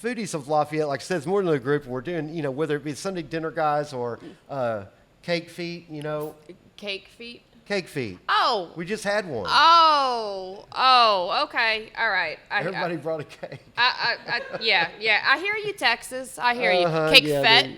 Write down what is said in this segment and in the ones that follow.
Foodies of Lafayette, like I said, it's more than a group. We're doing, whether it be Sunday dinner guys or cake feet, Cake feet? Cake feet. Oh. We just had one. Oh, okay. All right. Everybody brought a cake. Yeah. I hear you, Texas. I hear you. Cake yeah, fet.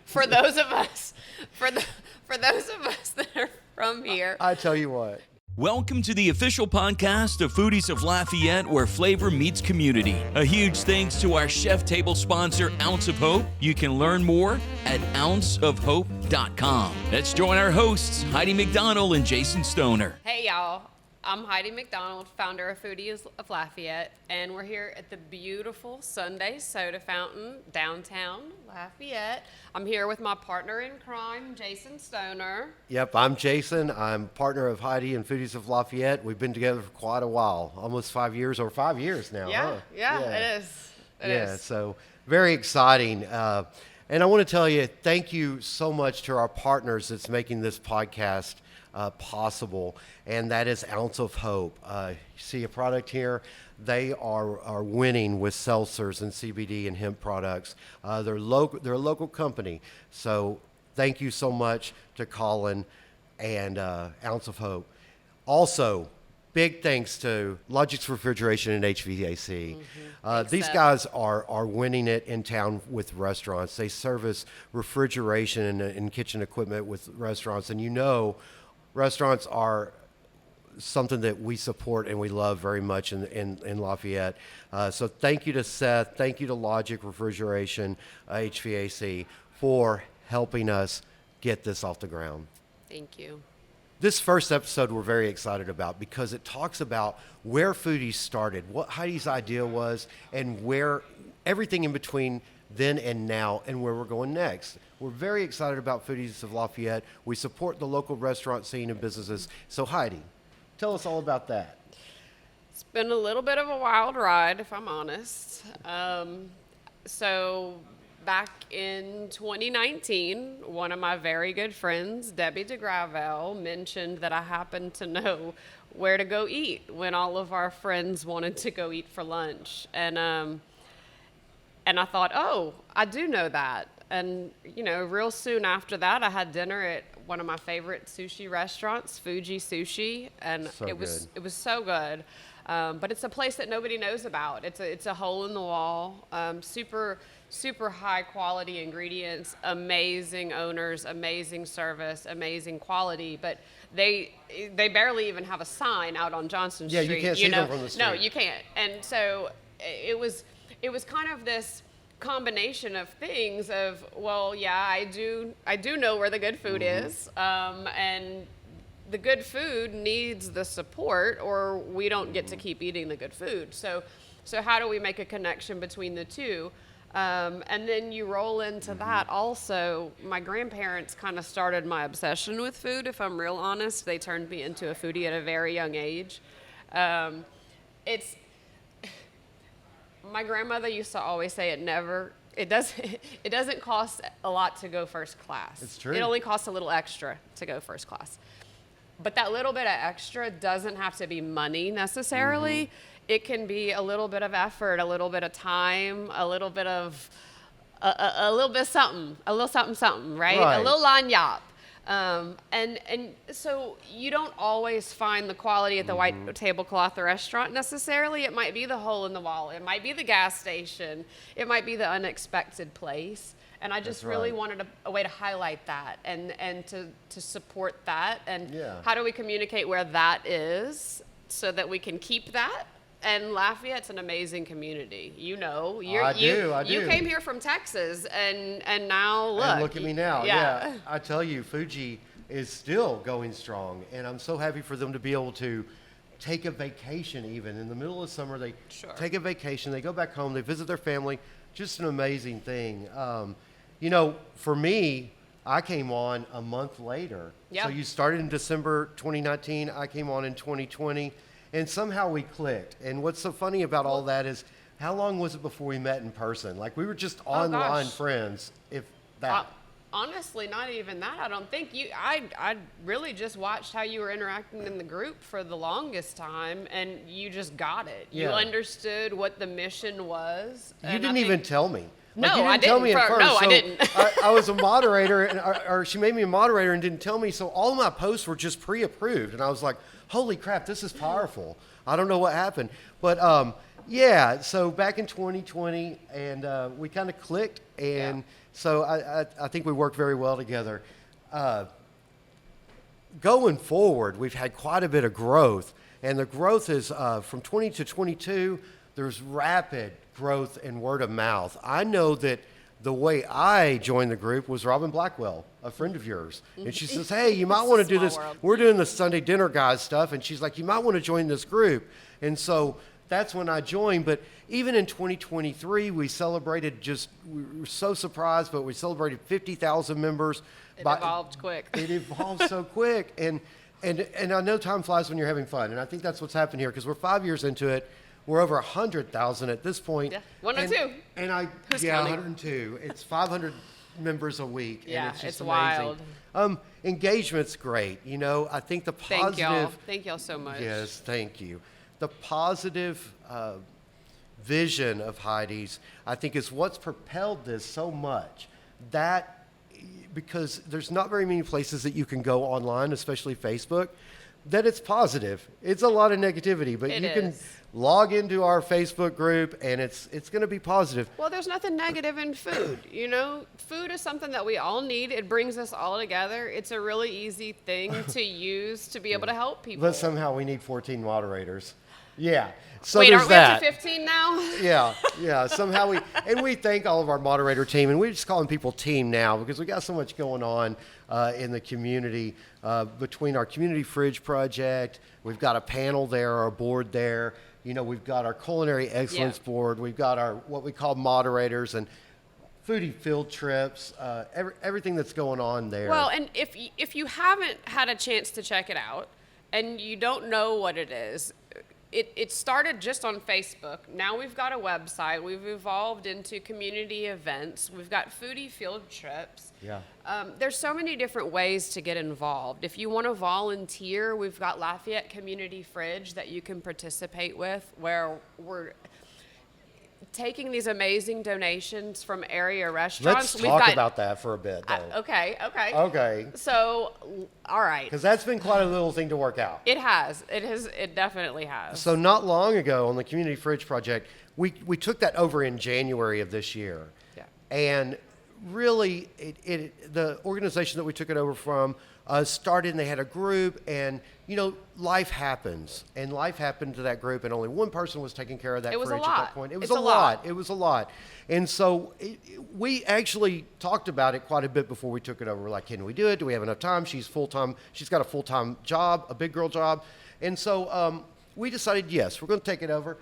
For those of us, for those of us that are from here. I tell you what. Welcome to the official podcast of Foodies of Lafayette, where flavor meets community. A huge thanks to our chef table sponsor, Ounce of Hope. You can learn more at ounceofhope.com. Let's join our hosts, Heidi McDonald and Jason Stoner. Hey, y'all. I'm Heidi McDonald, founder of Foodies of Lafayette, and we're here at the beautiful Sunday Soda Fountain, downtown Lafayette. I'm here with my partner in crime, Jason Stoner. Yep, I'm Jason. I'm partner of Heidi and Foodies of Lafayette. We've been together for quite a while, almost 5 years or 5 years now. Yeah, it is. It is. So very exciting. And I want to tell you, thank you so much to our partners that's making this podcast possible, and that is Ounce of Hope. You see a product here. They are winning with seltzers and CBD and hemp products. They're a local company, so thank you so much to Colin and Ounce of Hope. Also, big thanks to Logix Refrigeration and HVAC. These guys are winning it in town with restaurants. They service refrigeration and kitchen equipment with restaurants, and restaurants are something that we support and we love very much in Lafayette. So thank you to Seth, thank you to Logix Refrigeration, HVAC, for helping us get this off the ground. Thank you. This first episode we're very excited about because it talks about where Foodies started, what Heidi's idea was, and where everything in between then and now, and where we're going next. We're very excited about Foodies of Lafayette. We support the local restaurant scene and businesses. So Heidi, tell us all about that. It's been a little bit of a wild ride, if I'm honest. So back in 2019, one of my very good friends, Debbie DeGravel, mentioned that I happened to know where to go eat when all of our friends wanted to go eat for lunch. And I thought, oh, I do know that. And, real soon after that, I had dinner at one of my favorite sushi restaurants, Fuji Sushi. And it was so good. But it's a place that nobody knows about. It's a hole in the wall, super high quality ingredients, amazing owners, amazing service, amazing quality. But they barely even have a sign out on Johnson Street. Yeah, you can't see them from the street. No, you can't. And so it was kind of this combination of things of, well, yeah, I do know where the good food is, and the good food needs the support, or we don't get to keep eating the good food. So how do we make a connection between the two? And then you roll into that also. My grandparents kind of started my obsession with food, if I'm real honest. They turned me into a foodie at a very young age. My grandmother used to always say it doesn't cost a lot to go first class. It's true. It only costs a little extra to go first class. But that little bit of extra doesn't have to be money necessarily. It can be a little bit of effort, a little bit of time, a little bit of something, right? A little lagniappe. And so you don't always find the quality at the white tablecloth restaurant necessarily. It might be the hole in the wall. It might be the gas station. It might be the unexpected place. And I just really wanted a way to highlight that and to support that. And how do we communicate where that is so that we can keep that? And Lafayette's an amazing community. You came here from Texas, and now look. And look at me now. Yeah. I tell you, Fuji is still going strong, and I'm so happy for them to be able to take a vacation even. In the middle of summer, they take a vacation. They go back home. They visit their family. Just an amazing thing. For me, I came on a month later. So you started in December 2019. I came on in 2020. And somehow we clicked. And what's so funny about all that is, how long was it before we met in person? Like, we were just online friends, if that. Honestly, not even that. I don't think I really just watched how you were interacting in the group for the longest time, and you just got it. You Yeah. understood what the mission was. You and didn't even tell me. No, you didn't I tell didn't. me at first. No, I So didn't. I was a moderator, or she made me a moderator and didn't tell me. So all of my posts were just pre-approved, and I was like, "Holy crap, this is powerful!" I don't know what happened, but yeah. So back in 2020, and we kind of clicked, and so I think we worked very well together. Going forward, we've had quite a bit of growth, and the growth is from 20 to 22. There's rapid growth and word of mouth. I know that the way I joined the group was Robin Blackwell, a friend of yours, and she says, "Hey, you might It's want a to do small this. world. We're doing the Sunday dinner guys stuff," and she's like, "You might want to join this group." And so that's when I joined. But even in 2023, we celebrated. We were so surprised, but we celebrated 50,000 members. It evolved quick. It evolved so quick, and I know time flies when you're having fun, and I think that's what's happened here because we're 5 years into it. We're over 100,000 at this point. Yeah, 102. And I, Who's yeah, counting? 102. It's 500 members a week. Yeah, and it's just it's amazing. wild. Engagement's great. You know, I think the positive. Thank y'all. Thank y'all so much. Yes, thank you. The positive vision of Heidi's, I think, is what's propelled this so much. Because there's not very many places that you can go online, especially Facebook, that it's positive. It's a lot of negativity, but you can log into our Facebook group and it's going to be positive. Well, there's nothing negative in food. You know, food is something that we all need. It brings us all together. It's a really easy thing to use to be able to help people. But somehow we need 14 moderators. Yeah. So Wait, there's aren't we that. up to 15 now? Yeah. Somehow we thank all of our moderator team, and we're just calling people team now because we got so much going on in the community between our community fridge project. We've got a panel there, our board there. You know, we've got our culinary excellence board. We've got our what we call moderators and foodie field trips. Everything that's going on there. Well, and if you haven't had a chance to check it out and you don't know what it is, it started just on Facebook. Now we've got a website. We've evolved into community events. We've got foodie field trips. Yeah. There's so many different ways to get involved. If you want to volunteer, we've got Lafayette Community Fridge that you can participate with, where we're taking these amazing donations from area restaurants. Let's talk about that for a bit, though. Okay. Okay. So, all right. Because that's been quite a little thing to work out. It has. It definitely has. So not long ago on the Community Fridge Project, we took that over in January of this year. Yeah. And really, the organization that we took it over from started, and they had a group, and, you know, life happens. And life happened to that group, and only one person was taking care of that It was fridge a at lot. that point. It was It's a a lot. lot. It was a lot. And so we actually talked about it quite a bit before we took it over. We're like, can we do it? Do we have enough time? She's full-time. She's got a full-time job, a big girl job. And so we decided, yes, we're going to take it over.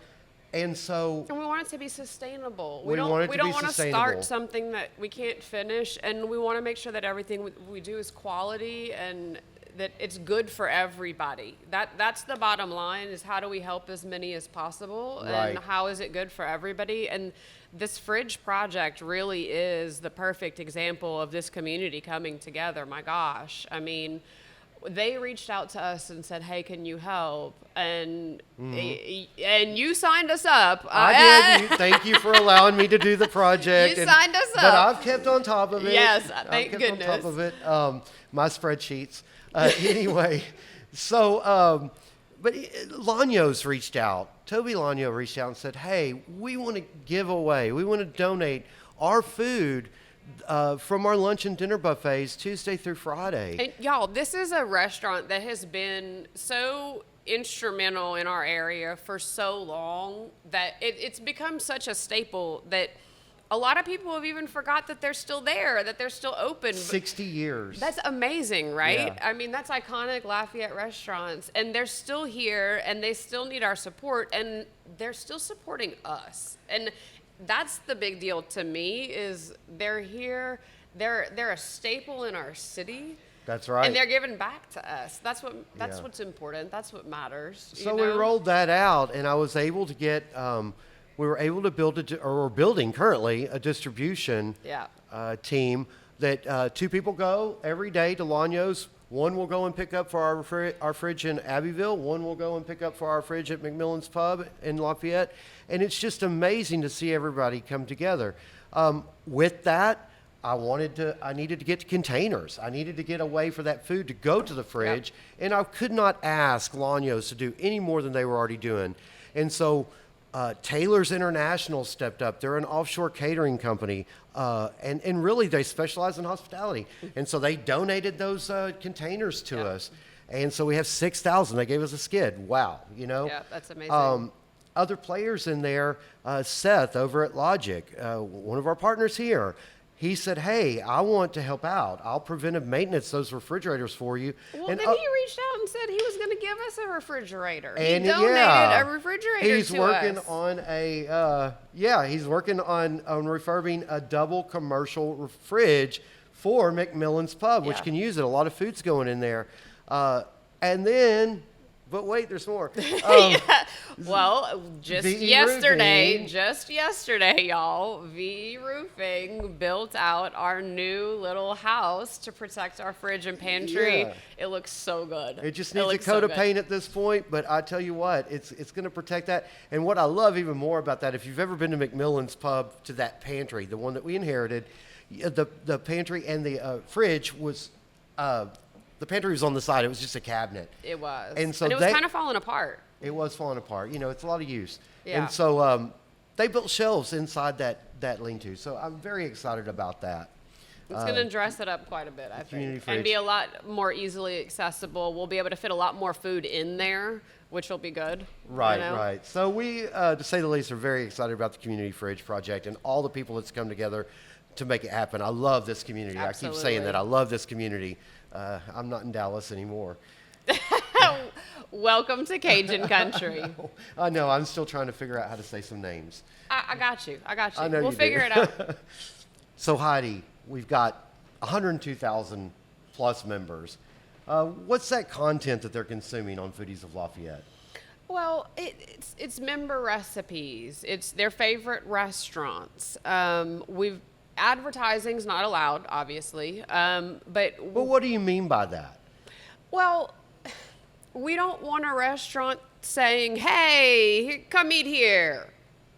And so And we want it to be sustainable. We want it to we don't be want to sustainable. start something that we can't finish, and we want to make sure that everything we do is quality and that it's good for everybody. That's the bottom line, is how do we help as many as possible, Right. and how is it good for everybody? And this fridge project really is the perfect example of this community coming together. My gosh. I mean, they reached out to us and said, "Hey, can you help?" And you signed us up. I did. Thank you for allowing me to do the project. You signed us But up. I've kept on top of it. Yes, I've thank kept on top goodness. of it. My spreadsheets. Anyway, so but Lanyo's reached out. Toby Lanyo reached out and said, "Hey, we want to give away. We want to donate our food." From our lunch and dinner buffets Tuesday through Friday. And y'all, this is a restaurant that has been so instrumental in our area for so long that it's become such a staple that a lot of people have even forgot that they're still there, that they're still open. 60 years. That's amazing, right? Yeah. I mean, that's iconic Lafayette restaurants, and they're still here, and they still need our support, and they're still supporting us. And that's the big deal to me, is they're here, they're a staple in our city. That's right. And they're giving back to us. That's Yeah. what's important. That's what matters. So you we know? rolled that out, and I was able to get, we were able to build, or we're building currently, a distribution Yeah. team that 2 people go every day to Lanyo's. One will go and pick up for our fridge in Abbeville. One will go and pick up for our fridge at McMillan's Pub in Lafayette. And it's just amazing to see everybody come together. With that, I needed to get to containers. I needed to get a way for that food to go to the fridge. Yep. And I could not ask Lanyo's to do any more than they were already doing. And so Taylor's International stepped up. They're an offshore catering company. And really, they specialize in hospitality. And so they donated those containers to us. And so we have 6,000. They gave us a skid. Wow, you know? Yeah, that's amazing. Other players in there, Seth over at Logic, one of our partners here, he said, hey, I want to help out. I'll preventive maintenance those refrigerators for you. Well, and then he reached out and said he was going to give us a refrigerator. And he donated a refrigerator he's to working us. on he's working on refurbing a double commercial fridge for McMillan's Pub, which can use it. A lot of food's going in there. And then... But wait, there's more. Well, just yesterday, y'all, VE Roofing built out our new little house to protect our fridge and pantry. Yeah. It looks so good. It just needs a coat of paint at this point, but I tell you what, it's going to protect that. And what I love even more about that, if you've ever been to McMillan's Pub, to that pantry, the one that we inherited, the pantry and the fridge was... the pantry was on the side. It was just a cabinet. It was. And so it was kind of falling apart. It was falling apart. You know, it's a lot of use. Yeah. And so they built shelves inside that lean-to. So I'm very excited about that. It's going to dress it up quite a bit, I community think. fridge. And be a lot more easily accessible. We'll be able to fit a lot more food in there, which will be good. Right, you know? right. So we, to say the least, are very excited about the community fridge project and all the people that's come together to make it happen. I love this community. Absolutely. I keep saying that. I love this community. I'm not in Dallas anymore. Welcome to Cajun country. I know. I'm still trying to figure out how to say some names. I got you. I I know we'll you figure do. it out. So Heidi, we've got 102,000 plus members. What's that content that they're consuming on Foodies of Lafayette? Well, it's member recipes. It's their favorite restaurants. Advertising's not allowed, obviously. But what do you mean by that? well, we don't want a restaurant saying, "Hey, come eat here.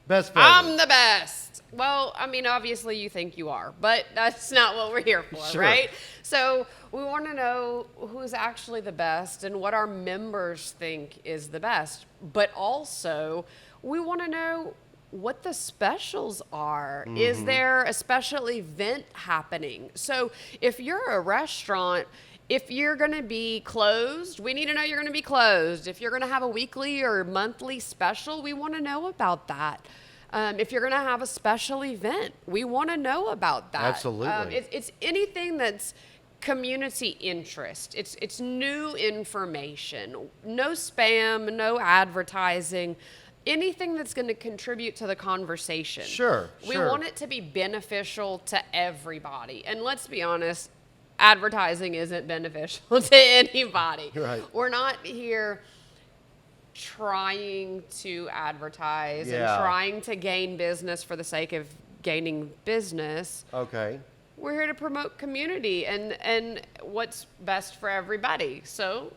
Best I'm beverage. the best." Well, I mean, obviously you think you are, but that's not what we're here for, Sure. right? So we want to know who's actually the best and what our members think is the best. But also, we want to know what the specials are. Is there a special event happening? So if you're a restaurant, if you're going to be closed, we need to know you're going to be closed. If you're going to have a weekly or monthly special, we want to know about that. If you're going to have a special event, we want to know about that. Absolutely. It's anything that's community interest. It's new information. No spam, no advertising. Anything that's going to contribute to the conversation. Sure. We want it to be beneficial to everybody. And let's be honest, advertising isn't beneficial to anybody. Right. We're not here trying to advertise and Yeah. trying to gain business for the sake of gaining business. Okay. We're here to promote community and what's best for everybody. So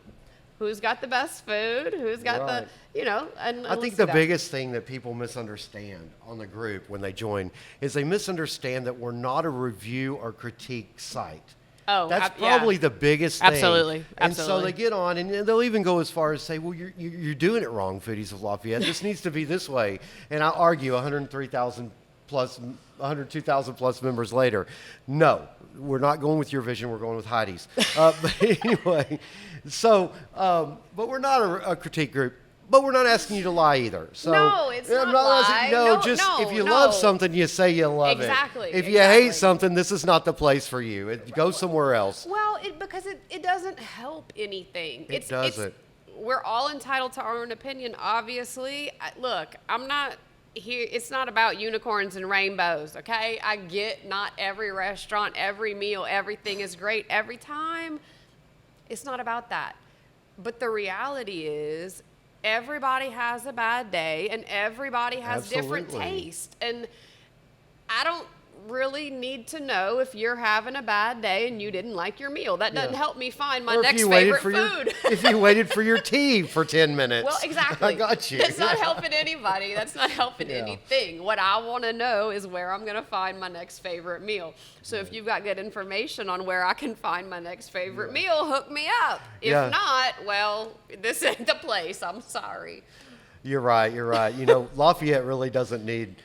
who's got the best food? Who's got Right. and I let's think do the that. biggest thing that people misunderstand on the group when they join is they misunderstand that we're not a review or critique site. Oh, That's yeah. probably the biggest thing. Absolutely, And so absolutely. they get on, and they'll even go as far as say, well, you're doing it wrong, Foodies of Lafayette. This needs to be this way. And I argue 102,000 plus members later. No, we're not going with your vision. We're going with Heidi's. But anyway, so, but we're not a critique group. But we're not asking you to lie either. So No, it's I'm not asking- lie. No, just if you love something, you say you love Exactly, it. If you hate exactly. something, this is not the place for you. Go somewhere else. Well, because it doesn't help anything. It doesn't. We're all entitled to our own opinion, obviously. Look, I'm not here. It's not about unicorns and rainbows, okay? I get not every restaurant, every meal, everything is great every time. It's not about that. But the reality is, everybody has a bad day and everybody has different Absolutely. taste. And I don't really need to know if you're having a bad day and you didn't like your meal. That doesn't help me find my Or if next you waited favorite for food. if you waited for your tea for 10 minutes. Well, exactly. I got you. That's not helping anybody. That's not helping Yeah. anything. What I want to know is where I'm going to find my next favorite meal. So if you've got good information on where I can find my next favorite meal, hook me up. If Yeah. not, well, this ain't the place. I'm sorry. You're right. You're right. You know, Lafayette really doesn't need.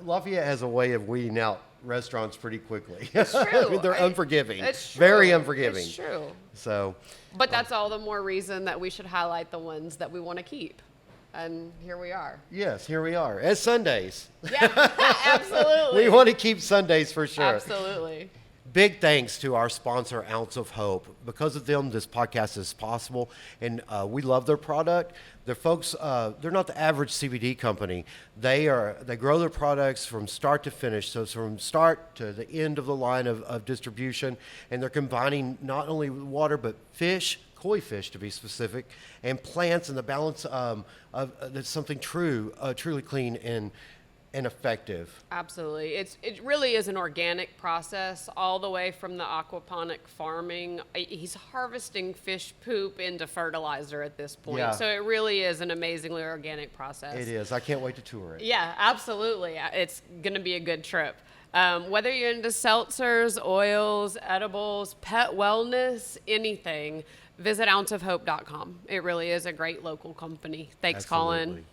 Lafayette has a way of weeding out restaurants pretty quickly. It's true. I mean, they're unforgiving. It's true. Very unforgiving. It's true. So, But that's all the more reason that we should highlight the ones that we want to keep. And here we are. yes, here we are. As Sundays. Yeah, absolutely. We want to keep Sundays for sure. Absolutely. Big thanks to our sponsor, Ounce of Hope. Because of them, this podcast is possible, and we love their product. They're folks. They're not the average CBD company. They grow their products from start to finish. So it's from start to the end of the line of distribution, and they're combining not only water but fish, koi fish to be specific, and plants, and the balance of that's something truly clean and effective. Absolutely. It really is an organic process all the way from the aquaponic farming. He's harvesting fish poop into fertilizer at this point. Yeah. So it really is an amazingly organic process. It is. I can't wait to tour it. Yeah, absolutely. It's going to be a good trip. Whether you're into seltzers, oils, edibles, pet wellness, anything, visit ounceofhope.com. It really is a great local company. Thanks, Colin. Absolutely.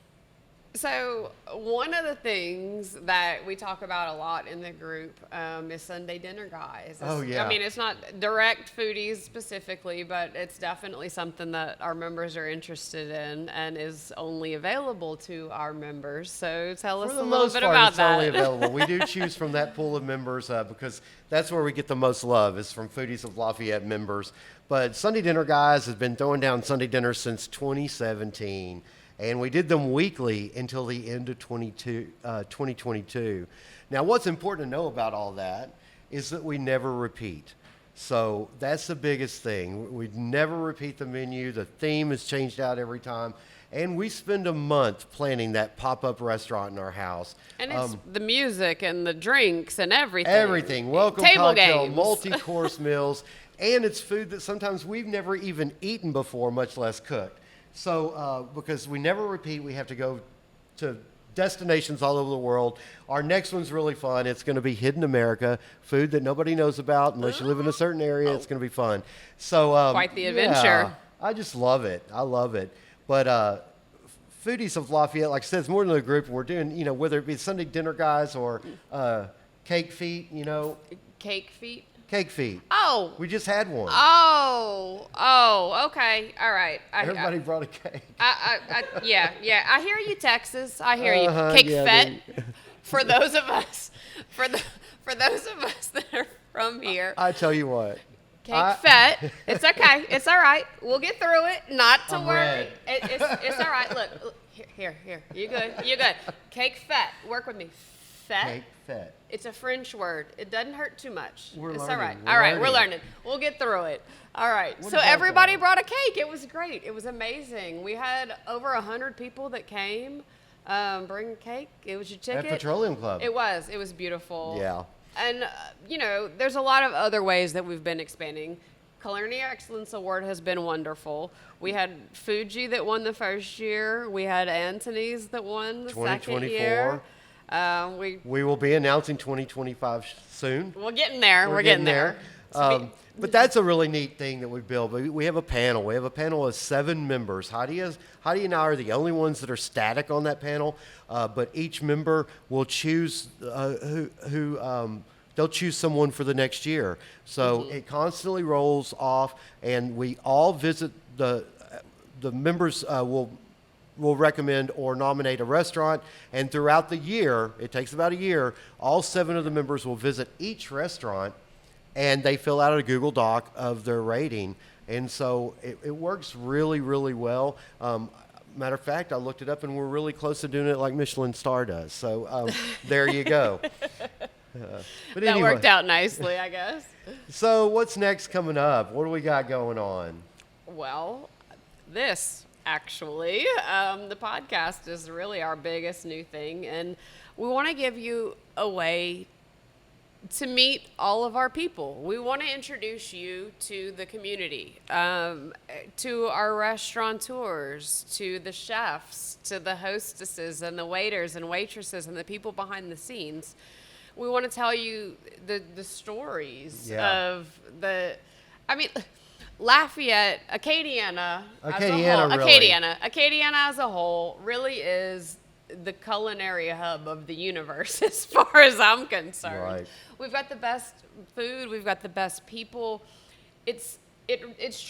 So one of the things that we talk about a lot in the group is Sunday dinner, guys. Oh, yeah. I mean, it's not direct foodies specifically, but it's definitely something that our members are interested in and is only available to our members. So tell us For a the little most bit part, about it's that. only available. We do choose from that pool of members because that's where we get the most love is from Foodies of Lafayette members. But Sunday Dinner Guys has been throwing down Sunday dinners since 2017. And we did them weekly until the end of 2022. Now, what's important to know about all that is that we never repeat. So that's the biggest thing. We never repeat the menu. The theme is changed out every time. And we spend a month planning that pop-up restaurant in our house. And it's the music and the drinks and everything. Everything. Welcome Table cocktail, games. multi-course meals. And it's food that sometimes we've never even eaten before, much less cooked. So because we never repeat, we have to go to destinations all over the world. Our next one's really fun. It's going to be Hidden America, food that nobody knows about unless you live in a certain area. It's going to be fun. So Quite the adventure. Yeah, I just love it. I love it. But Foodies of Lafayette, like I said, it's more than a group. We're doing, whether it be Sunday Dinner Guys or Cake Feet, Cake feet. Cake Feet. Oh. We just had one. Oh, okay. All right. Everybody brought a cake. Yeah. I hear you, Texas. I hear you. Cake yeah, Fete. For those of us, for those of us that are from here. I tell you what. Cake Fete. It's okay. It's all right. We'll get through it. Not to I'm worry. red. It's all right. Look. Here. You good. Cake Fete. Work with me. Fete. Cake Fete. It's a French word. It doesn't hurt too much. We're it's learning. all right. We're All right, we're learning. learning. We'll get through it. All right. What So about everybody that? brought a cake. It was great. It was amazing. We had over 100 people that came bring a cake. It was your ticket. At Petroleum Club. It was. It was beautiful. Yeah. And, there's a lot of other ways that we've been expanding. Culinary Excellence Award has been wonderful. We had Fuji that won the first year. We had Anthony's that won the second year. 2024. We will be announcing 2025 soon. We're getting there. We're getting there. But that's a really neat thing that we built. We have a panel. We have a panel of 7 members. Heidi and I are the only ones that are static on that panel. But each member will choose they'll choose someone for the next year. So it constantly rolls off, and we all visit the members will recommend or nominate a restaurant, and throughout the year, it takes about a year, all 7 of the members will visit each restaurant, and they fill out a Google Doc of their rating. And so it works really, really well. Matter of fact, I looked it up, and we're really close to doing it like Michelin Star does. So there you go. But That anyway, worked out nicely, I guess. So what's next coming up? What do we got going on? Well, this actually, the podcast is really our biggest new thing, and we want to give you a way to meet all of our people. We want to introduce you to the community, to our restaurateurs, to the chefs, to the hostesses and the waiters and waitresses and the people behind the scenes. We want to tell you the stories of Lafayette, Acadiana as a whole really is the culinary hub of the universe as far as I'm concerned. Right. We've got the best food, we've got the best people. It's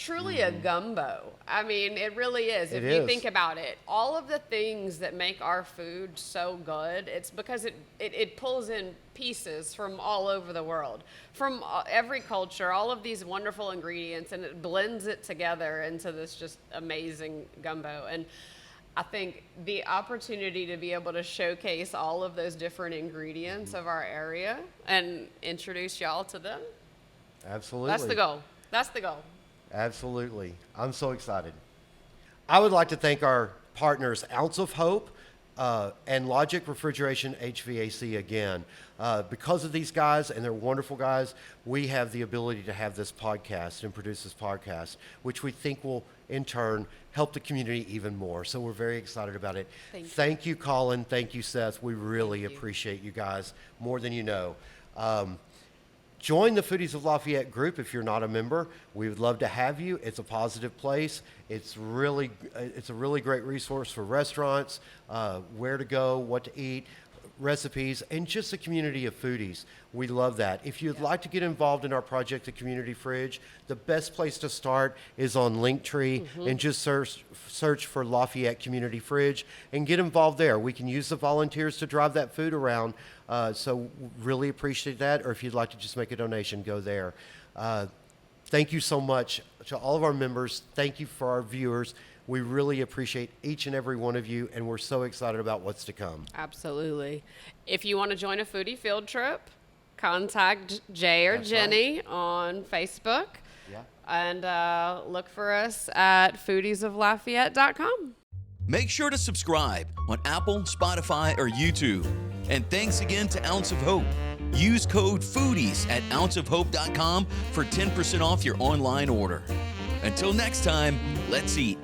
truly a gumbo. I mean, it really is. If you think about it, all of the things that make our food so good, it's because it pulls in pieces from all over the world, from every culture, all of these wonderful ingredients, and it blends it together into this just amazing gumbo. And I think the opportunity to be able to showcase all of those different ingredients of our area and introduce y'all to them. Absolutely. That's the goal. That's the goal. Absolutely. I'm so excited. I would like to thank our partners, Ounce of Hope and Logic Refrigeration HVAC again. Because of these guys, and they're wonderful guys, we have the ability to have this podcast and produce this podcast, which we think will, in turn, help the community even more. So we're very excited about it. Thank you, Colin. Thank you, Seth. We really appreciate you guys more than you know. Join the Foodies of Lafayette group if you're not a member. We would love to have you. It's a positive place. It's a really great resource for restaurants, where to go, what to eat, recipes, and just a community of foodies. We love that. If you'd like to get involved in our project, The Community Fridge, the best place to start is on Linktree and just search for Lafayette Community Fridge and get involved there. We can use the volunteers to drive that food around, so really appreciate that. Or if you'd like to just make a donation, go there. Thank you so much to all of our members. Thank you for our viewers. We really appreciate each and every one of you, and we're so excited about what's to come. Absolutely. If you want to join a foodie field trip, contact Jay or Jenny on Facebook. Yeah. And look for us at foodiesoflafayette.com. Make sure to subscribe on Apple, Spotify, or YouTube. And thanks again to Ounce of Hope. Use code FOODIES at ounceofhope.com for 10% off your online order. Until next time, let's eat.